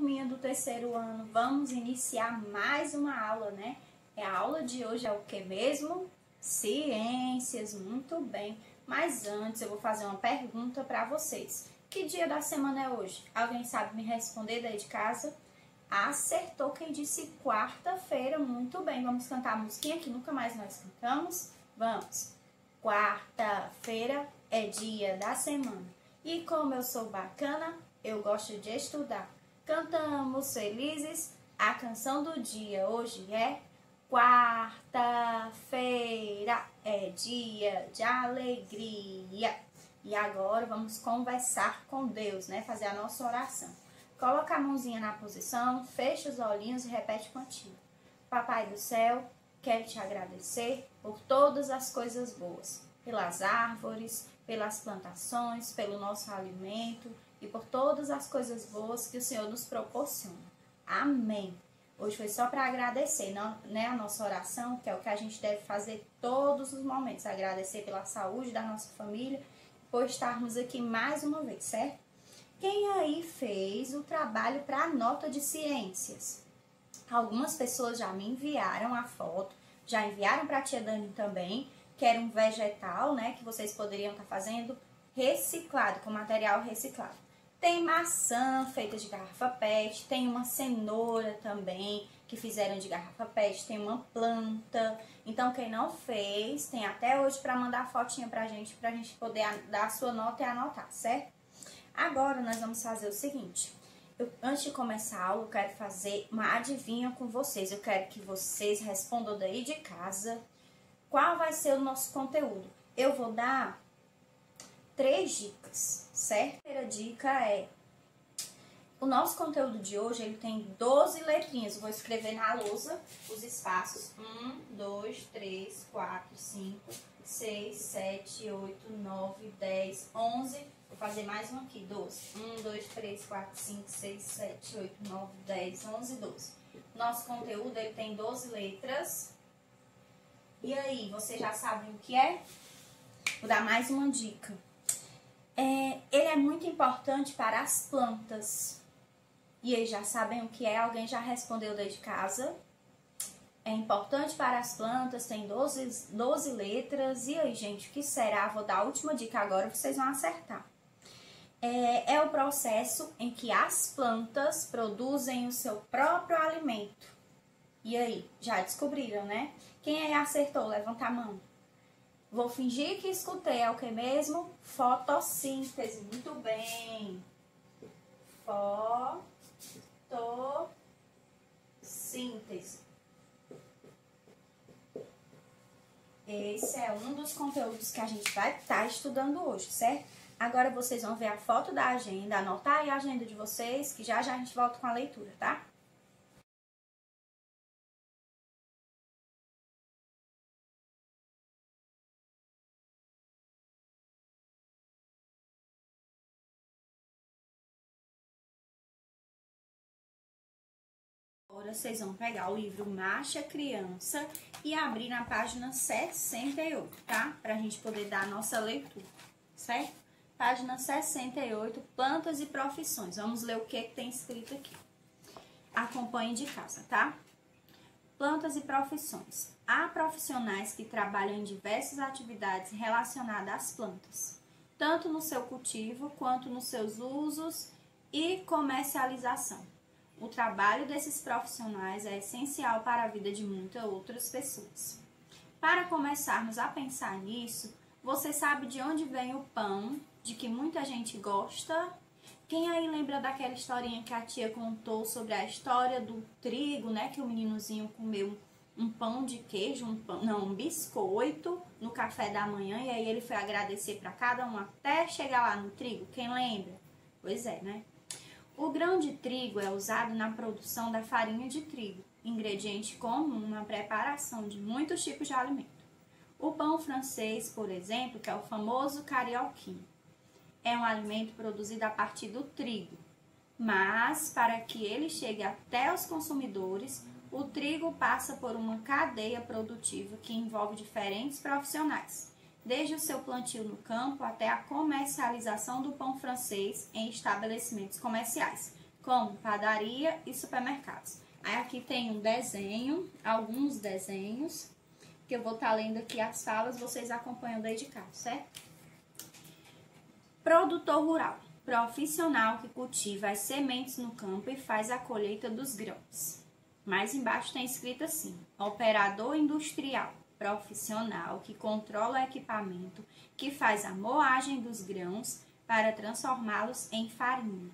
turminha do terceiro ano, vamos iniciar mais uma aula, né? A aula de hoje é o que mesmo? Ciências, muito bem. Mas antes eu vou fazer uma pergunta para vocês. Que dia da semana é hoje? Alguém sabe me responder daí de casa? Acertou quem disse quarta-feira, muito bem. Vamos cantar a musiquinha que nunca mais nós cantamos? Vamos! Quarta-feira é dia da semana. E como eu sou bacana, eu gosto de estudar. Cantamos felizes a canção do dia. Hoje é quarta-feira, é dia de alegria. E agora vamos conversar com Deus, né? Fazer a nossa oração. Coloca a mãozinha na posição, fecha os olhinhos e repete contigo. Papai do céu, quero te agradecer por todas as coisas boas, pelas árvores, pelas plantações, pelo nosso alimento e por todas as coisas boas que o Senhor nos proporciona. Amém. Hoje foi só para agradecer, né, a nossa oração, que é o que a gente deve fazer todos os momentos. Agradecer pela saúde da nossa família, por estarmos aqui mais uma vez, certo? Quem aí fez o trabalho para a nota de ciências? Algumas pessoas já me enviaram a foto, já enviaram para a tia Dani também, que era um vegetal, né, que vocês poderiam estar fazendo reciclado, com material reciclado. Tem maçã feita de garrafa PET, tem uma cenoura também, que fizeram de garrafa PET, tem uma planta. Então, quem não fez, tem até hoje para mandar a fotinha pra gente poder dar a sua nota e anotar, certo? Agora, nós vamos fazer o seguinte. Antes de começar a aula, eu quero fazer uma adivinha com vocês. Eu quero que vocês respondam daí de casa qual vai ser o nosso conteúdo. Eu vou dar 3 dicas, certo? A primeira dica é: o nosso conteúdo de hoje, ele tem 12 letrinhas. Eu vou escrever na lousa os espaços. 1, 2, 3, 4, 5, 6, 7, 8, 9, 10, 11. Vou fazer mais um aqui, 12. 1, 2, 3, 4, 5, 6, 7, 8, 9, 10, 11, 12. Nosso conteúdo, ele tem 12 letras. E aí, vocês já sabem o que é? Vou dar mais uma dica. Ele é muito importante para as plantas. E aí, já sabem o que é? Alguém já respondeu daí de casa? É importante para as plantas, tem 12 letras. E aí, gente, o que será? Vou dar a última dica agora, vocês vão acertar. É o processo em que as plantas produzem o seu próprio alimento. E aí, já descobriram, né? Quem aí acertou? Levanta a mão. Vou fingir que escutei. É o que mesmo? Fotossíntese. Muito bem. Fotossíntese. Esse é um dos conteúdos que a gente vai estar estudando hoje, certo? Agora vocês vão ver a foto da agenda, anotar aí a agenda de vocês, que já já a gente volta com a leitura, tá? Agora vocês vão pegar o livro Marcha Criança e abrir na página 68, tá? Pra gente poder dar a nossa leitura, certo? Página 68, Plantas e Profissões. Vamos ler o que tem escrito aqui. Acompanhe de casa, tá? Plantas e profissões. Há profissionais que trabalham em diversas atividades relacionadas às plantas, tanto no seu cultivo quanto nos seus usos e comercialização. O trabalho desses profissionais é essencial para a vida de muitas outras pessoas. Para começarmos a pensar nisso, você sabe de onde vem o pão, de que muita gente gosta? Quem aí lembra daquela historinha que a tia contou sobre a história do trigo, né? Que o meninozinho comeu um pão de queijo, um biscoito no café da manhã, e aí ele foi agradecer para cada um até chegar lá no trigo. Quem lembra? Pois é, né? O grão de trigo é usado na produção da farinha de trigo, ingrediente comum na preparação de muitos tipos de alimento. O pão francês, por exemplo, que é o famoso carioquinho, é um alimento produzido a partir do trigo, mas para que ele chegue até os consumidores, o trigo passa por uma cadeia produtiva que envolve diferentes profissionais, desde o seu plantio no campo até a comercialização do pão francês em estabelecimentos comerciais. como padaria e supermercados. Aí aqui tem um desenho, alguns desenhos, que eu vou estar lendo aqui as falas, vocês acompanham daí de casa, certo? Produtor rural, profissional que cultiva as sementes no campo e faz a colheita dos grãos. Mais embaixo tem escrito assim: operador industrial, profissional que controla o equipamento, que faz a moagem dos grãos para transformá-los em farinha.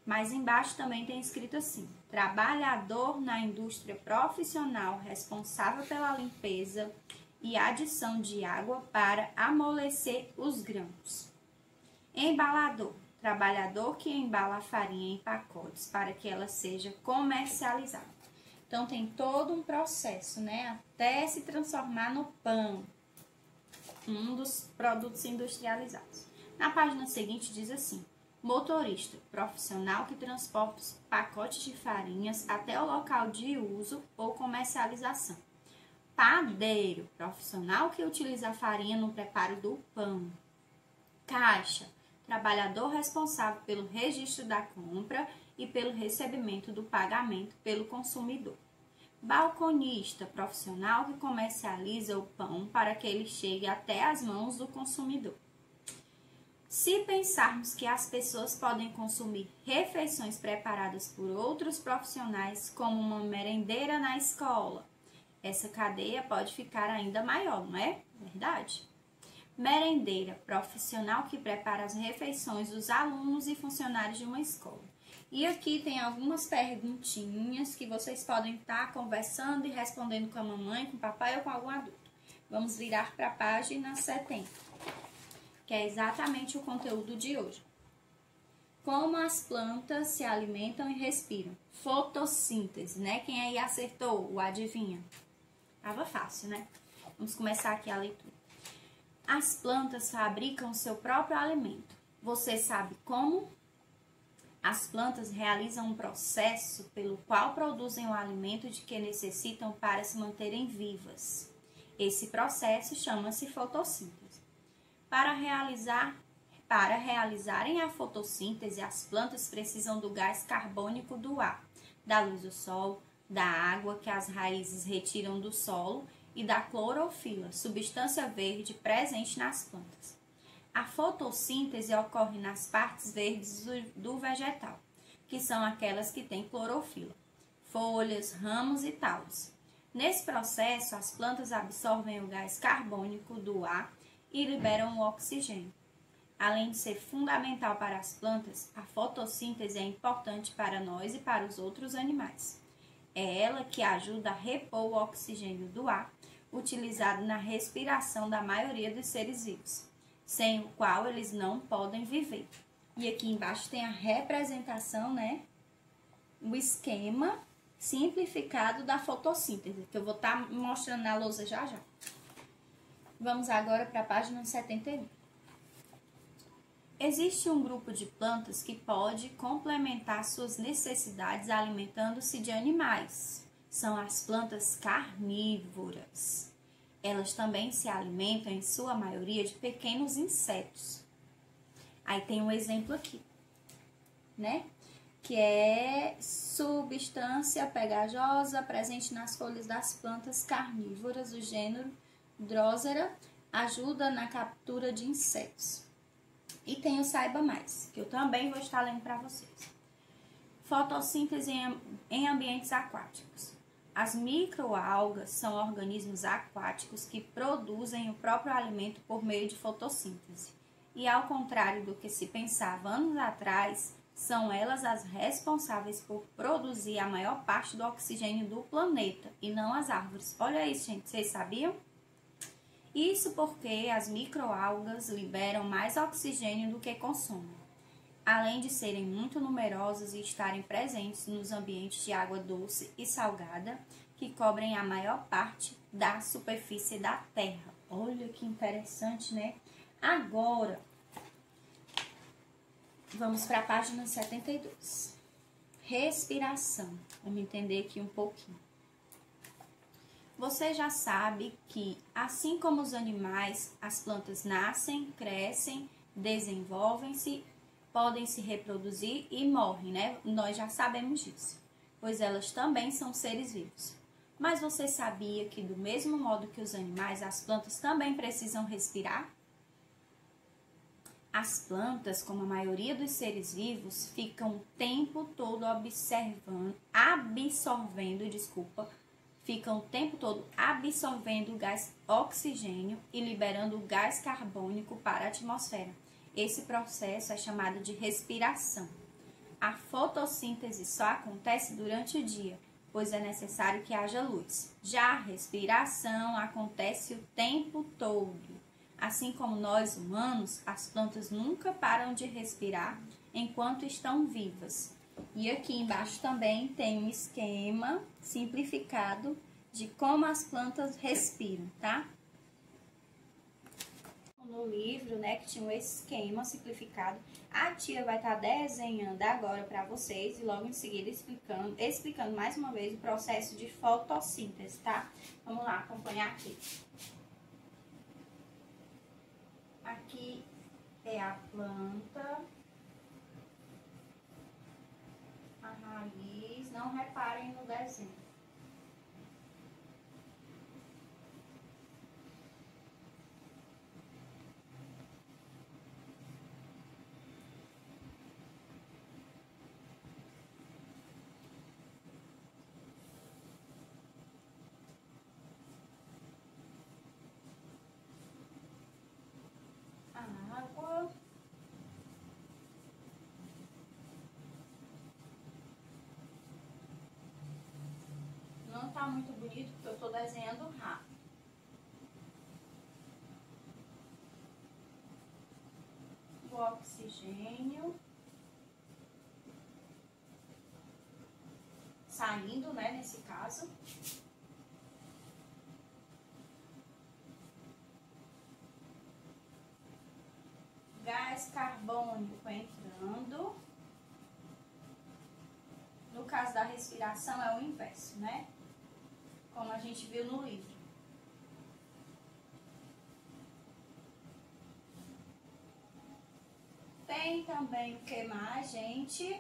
Mais embaixo também tem escrito assim: trabalhador na indústria profissional responsável pela limpeza e adição de água para amolecer os grãos. Embalador, trabalhador que embala a farinha em pacotes para que ela seja comercializada. Então, tem todo um processo, né? Até se transformar no pão, um dos produtos industrializados. Na página seguinte diz assim: motorista, profissional que transporta os pacotes de farinhas até o local de uso ou comercialização. Padeiro, profissional que utiliza a farinha no preparo do pão. Caixa, trabalhador responsável pelo registro da compra e pelo recebimento do pagamento pelo consumidor. Balconista, profissional que comercializa o pão para que ele chegue até as mãos do consumidor. Se pensarmos que as pessoas podem consumir refeições preparadas por outros profissionais, como uma merendeira na escola, essa cadeia pode ficar ainda maior, não é verdade? Merendeira, profissional que prepara as refeições dos alunos e funcionários de uma escola. E aqui tem algumas perguntinhas que vocês podem estar conversando e respondendo com a mamãe, com o papai ou com algum adulto. Vamos virar para a página 70, que é exatamente o conteúdo de hoje. Como as plantas se alimentam e respiram? Fotossíntese, né? Quem aí acertou? O adivinha? Tava fácil, né? Vamos começar aqui a leitura. As plantas fabricam seu próprio alimento. Você sabe como? As plantas realizam um processo pelo qual produzem o alimento de que necessitam para se manterem vivas. Esse processo chama-se fotossíntese. Para realizarem a fotossíntese, as plantas precisam do gás carbônico do ar, da luz do sol, da água que as raízes retiram do solo e da clorofila, substância verde presente nas plantas. A fotossíntese ocorre nas partes verdes do vegetal, que são aquelas que têm clorofila, folhas, ramos e talos. Nesse processo, as plantas absorvem o gás carbônico do ar e liberam o oxigênio. Além de ser fundamental para as plantas, a fotossíntese é importante para nós e para os outros animais. É ela que ajuda a repor o oxigênio do ar, utilizado na respiração da maioria dos seres vivos, sem o qual eles não podem viver. E aqui embaixo tem a representação, né? O esquema simplificado da fotossíntese, que eu vou estar mostrando na lousa já já. Vamos agora para a página 71. Existe um grupo de plantas que pode complementar suas necessidades alimentando-se de animais. São as plantas carnívoras. Elas também se alimentam, em sua maioria, de pequenos insetos. Aí tem um exemplo aqui, né? Que é substância pegajosa presente nas folhas das plantas carnívoras do gênero Drosera, ajuda na captura de insetos. E tem o Saiba Mais, que eu também vou estar lendo para vocês. Fotossíntese em ambientes aquáticos. As microalgas são organismos aquáticos que produzem o próprio alimento por meio de fotossíntese. E ao contrário do que se pensava anos atrás, são elas as responsáveis por produzir a maior parte do oxigênio do planeta e não as árvores. Olha isso, gente, vocês sabiam? Isso porque as microalgas liberam mais oxigênio do que consomem, além de serem muito numerosas e estarem presentes nos ambientes de água doce e salgada, que cobrem a maior parte da superfície da Terra. Olha que interessante, né? Agora, vamos para a página 72. Respiração. Vamos entender aqui um pouquinho. Você já sabe que, assim como os animais, as plantas nascem, crescem, desenvolvem-se, podem se reproduzir e morrem, né? Nós já sabemos disso, pois elas também são seres vivos. Mas você sabia que, do mesmo modo que os animais, as plantas também precisam respirar? As plantas, como a maioria dos seres vivos, ficam o tempo todo absorvendo o gás oxigênio e liberando o gás carbônico para a atmosfera. Esse processo é chamado de respiração. A fotossíntese só acontece durante o dia, pois é necessário que haja luz. Já a respiração acontece o tempo todo. Assim como nós humanos, as plantas nunca param de respirar enquanto estão vivas. E aqui embaixo também tem um esquema simplificado de como as plantas respiram, tá? No livro, né, que tinha um esquema simplificado, a tia vai estar desenhando agora para vocês e logo em seguida explicando mais uma vez o processo de fotossíntese, tá? Vamos lá, acompanhar aqui. Aqui é a planta, a raiz, não reparem no desenho. A água. Não tá muito bonito porque eu tô desenhando rápido. O oxigênio saindo, né, nesse caso. Gás carbônico entrando. No caso da respiração é o inverso, né? Como a gente viu no livro. Tem também o que mais, gente?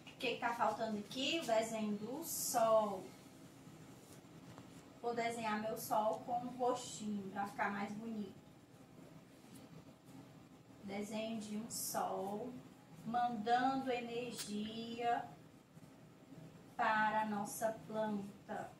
O que tá faltando aqui? O desenho do sol. Vou desenhar meu sol com um rostinho para ficar mais bonito. Desenho de um sol mandando energia para a nossa planta,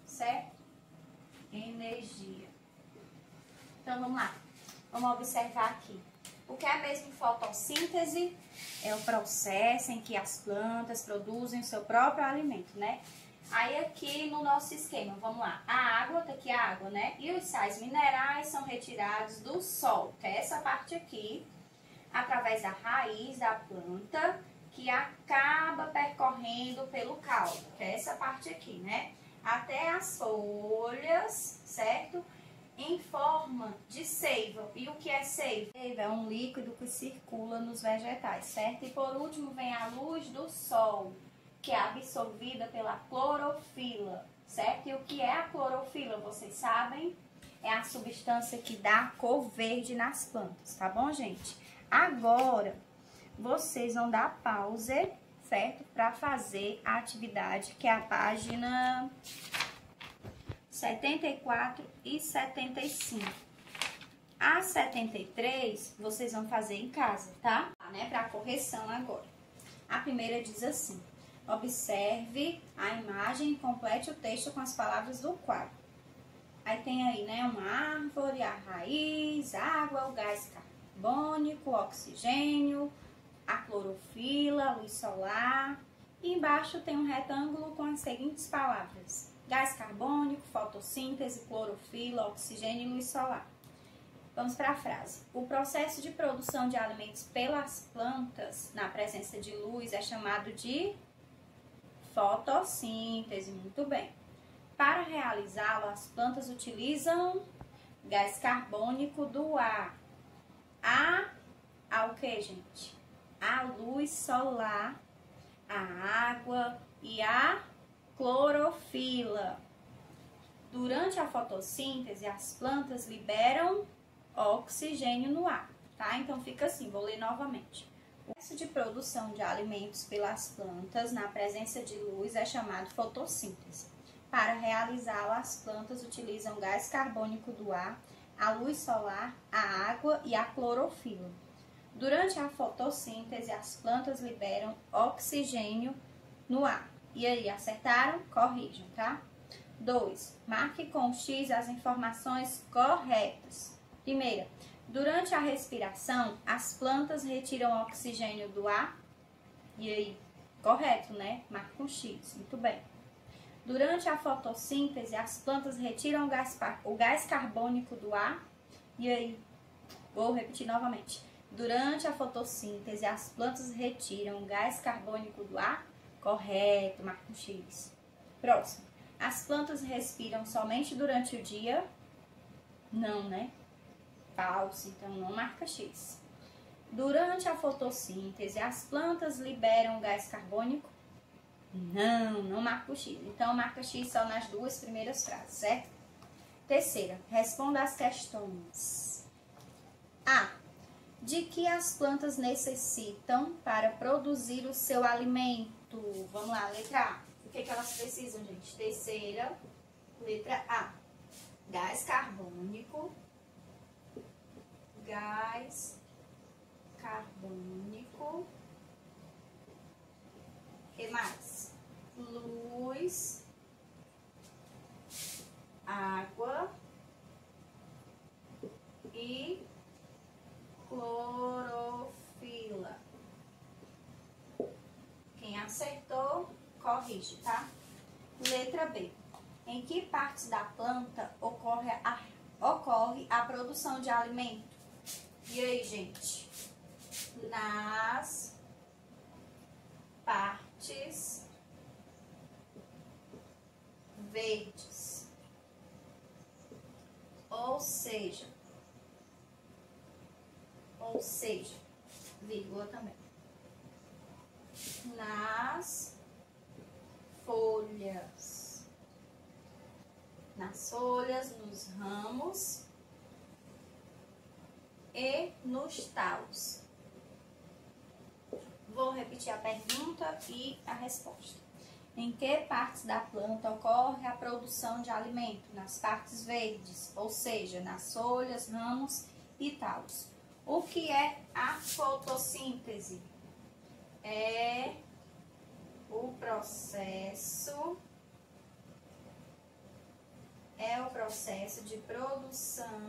certo? Energia. Então vamos lá, vamos observar aqui. O que é mesmo fotossíntese? É o processo em que as plantas produzem o seu próprio alimento, né? Aí aqui no nosso esquema, vamos lá, a água, tá aqui a água, né? E os sais minerais são retirados do sol, que é essa parte aqui, através da raiz da planta, que acaba percorrendo pelo caule, que é essa parte aqui, né? Até as folhas, certo? Em forma de seiva. E o que é seiva? Seiva é um líquido que circula nos vegetais, certo? E por último vem a luz do sol, que é absorvida pela clorofila, certo? E o que é a clorofila, vocês sabem? É a substância que dá cor verde nas plantas, tá bom, gente? Agora, vocês vão dar pause, certo? Para fazer a atividade, que é a página 74 e 75. A 73, vocês vão fazer em casa, tá? Para correção agora. A primeira diz assim: observe a imagem e complete o texto com as palavras do quadro. Aí tem aí, né, uma árvore, a raiz, a água, o gás carbônico, o oxigênio, a clorofila, a luz solar. E embaixo tem um retângulo com as seguintes palavras: gás carbônico, fotossíntese, clorofila, oxigênio e luz solar. Vamos para a frase. O processo de produção de alimentos pelas plantas na presença de luz é chamado de fotossíntese. Muito bem. Para realizá-lo, as plantas utilizam gás carbônico do ar. O que, gente? A luz solar, a água e a clorofila. Durante a fotossíntese, as plantas liberam oxigênio no ar, tá? Então fica assim, vou ler novamente. O processo de produção de alimentos pelas plantas na presença de luz é chamado fotossíntese. Para realizá-lo, as plantas utilizam gás carbônico do ar, a luz solar, a água e a clorofila. Durante a fotossíntese, as plantas liberam oxigênio no ar. E aí, acertaram? Corrijam, tá? 2. Marque com X as informações corretas. Primeira, durante a respiração, as plantas retiram oxigênio do ar. E aí, correto, né? Marque com X. Muito bem. Durante a fotossíntese, as plantas retiram o gás carbônico do ar. E aí, vou repetir novamente. Durante a fotossíntese, as plantas retiram o gás carbônico do ar. Correto, marca com X. Próximo. As plantas respiram somente durante o dia? Não, né? Falso, então não marca X. Durante a fotossíntese, as plantas liberam gás carbônico? Não marca o X. Então marca X só nas duas primeiras frases, certo? Terceira, responda as questões. A. De que as plantas necessitam para produzir o seu alimento? Vamos lá, letra A. O que elas precisam, gente? Terceira, letra A. Gás carbônico. Gás carbônico. O que mais? Luz. Água. E clorofila. Quem acertou, corrige, tá? Letra B. Em que partes da planta ocorre a produção de alimento? E aí, gente? Nas partes verdes. Ou seja, vírgula também. Nas folhas. Nas folhas, nos ramos e nos talos. Vou repetir a pergunta e a resposta. Em que partes da planta ocorre a produção de alimento? Nas partes verdes, ou seja, nas folhas, ramos e talos. O que é a fotossíntese? É o processo de produção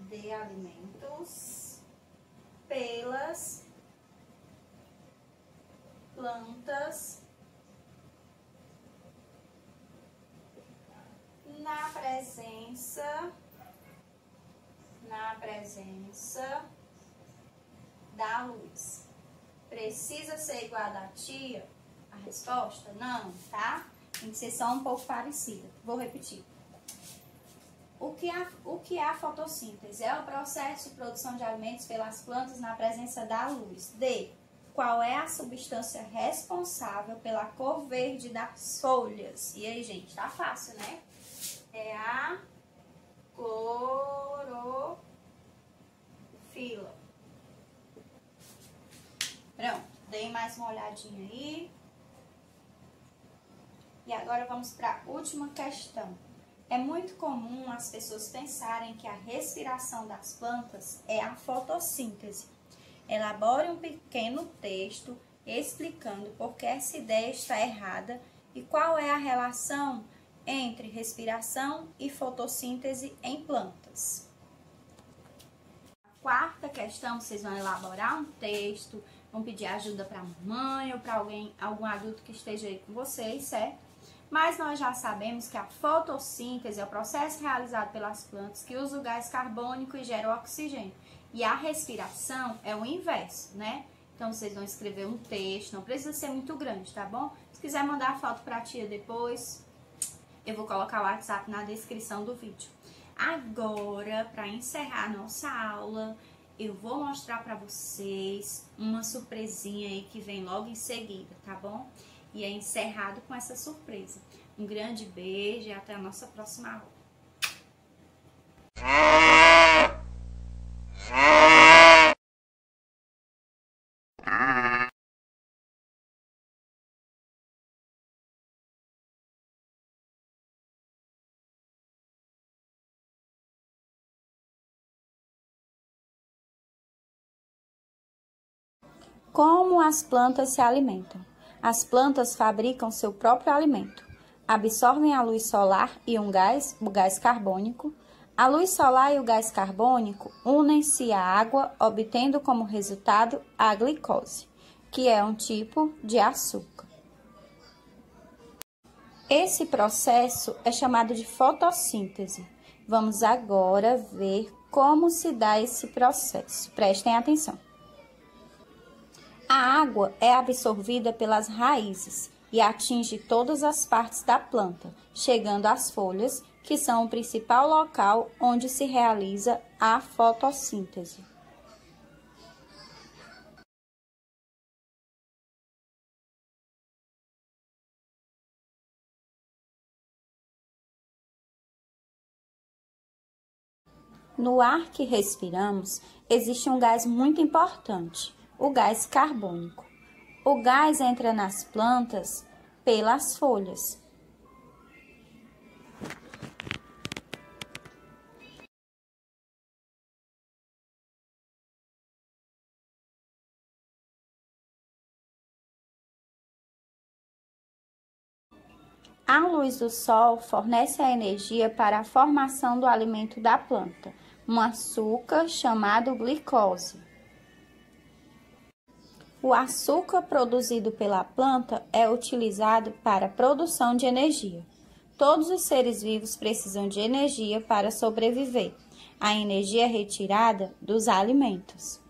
de alimentos pelas plantas na presença da luz. Precisa ser igual a da tia? A resposta? Não, tá? Tem que ser só um pouco parecida. Vou repetir. O que é a fotossíntese? É o processo de produção de alimentos pelas plantas na presença da luz. D. Qual é a substância responsável pela cor verde das folhas? E aí, gente, tá fácil, né? É a clorofila. Pronto, dei mais uma olhadinha aí. E agora vamos para a última questão. É muito comum as pessoas pensarem que a respiração das plantas é a fotossíntese. Elabore um pequeno texto explicando por que essa ideia está errada e qual é a relação entre respiração e fotossíntese em plantas. A quarta questão, vocês vão elaborar um texto, vão pedir ajuda para a mamãe ou para algum adulto que esteja aí com vocês, certo? Mas nós já sabemos que a fotossíntese é o processo realizado pelas plantas que usa o gás carbônico e gera o oxigênio. E a respiração é o inverso, né? Então, vocês vão escrever um texto, não precisa ser muito grande, tá bom? Se quiser mandar a foto para a tia depois, eu vou colocar o WhatsApp na descrição do vídeo. Agora, para encerrar a nossa aula, eu vou mostrar para vocês uma surpresinha aí que vem logo em seguida, tá bom? E é encerrado com essa surpresa. Um grande beijo e até a nossa próxima aula. Como as plantas se alimentam? As plantas fabricam seu próprio alimento. Absorvem a luz solar e um gás, o gás carbônico. A luz solar e o gás carbônico unem-se à água, obtendo como resultado a glicose, que é um tipo de açúcar. Esse processo é chamado de fotossíntese. Vamos agora ver como se dá esse processo. Prestem atenção. A água é absorvida pelas raízes e atinge todas as partes da planta, chegando às folhas, que são o principal local onde se realiza a fotossíntese. No ar que respiramos, existe um gás muito importante, o gás carbônico. O gás entra nas plantas pelas folhas. A luz do sol fornece a energia para a formação do alimento da planta, um açúcar chamado glicose. O açúcar produzido pela planta é utilizado para a produção de energia. Todos os seres vivos precisam de energia para sobreviver. A energia é retirada dos alimentos.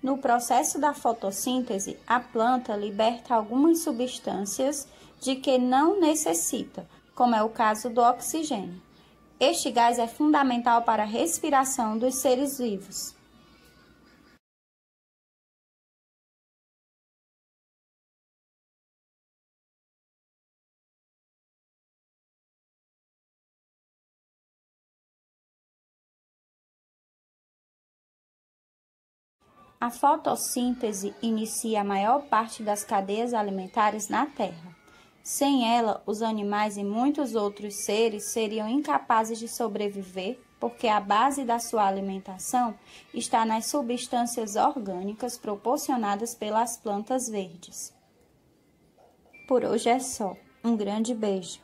No processo da fotossíntese, a planta liberta algumas substâncias de que não necessita, como é o caso do oxigênio. Este gás é fundamental para a respiração dos seres vivos. A fotossíntese inicia a maior parte das cadeias alimentares na Terra. Sem ela, os animais e muitos outros seres seriam incapazes de sobreviver, porque a base da sua alimentação está nas substâncias orgânicas proporcionadas pelas plantas verdes. Por hoje é só. Um grande beijo.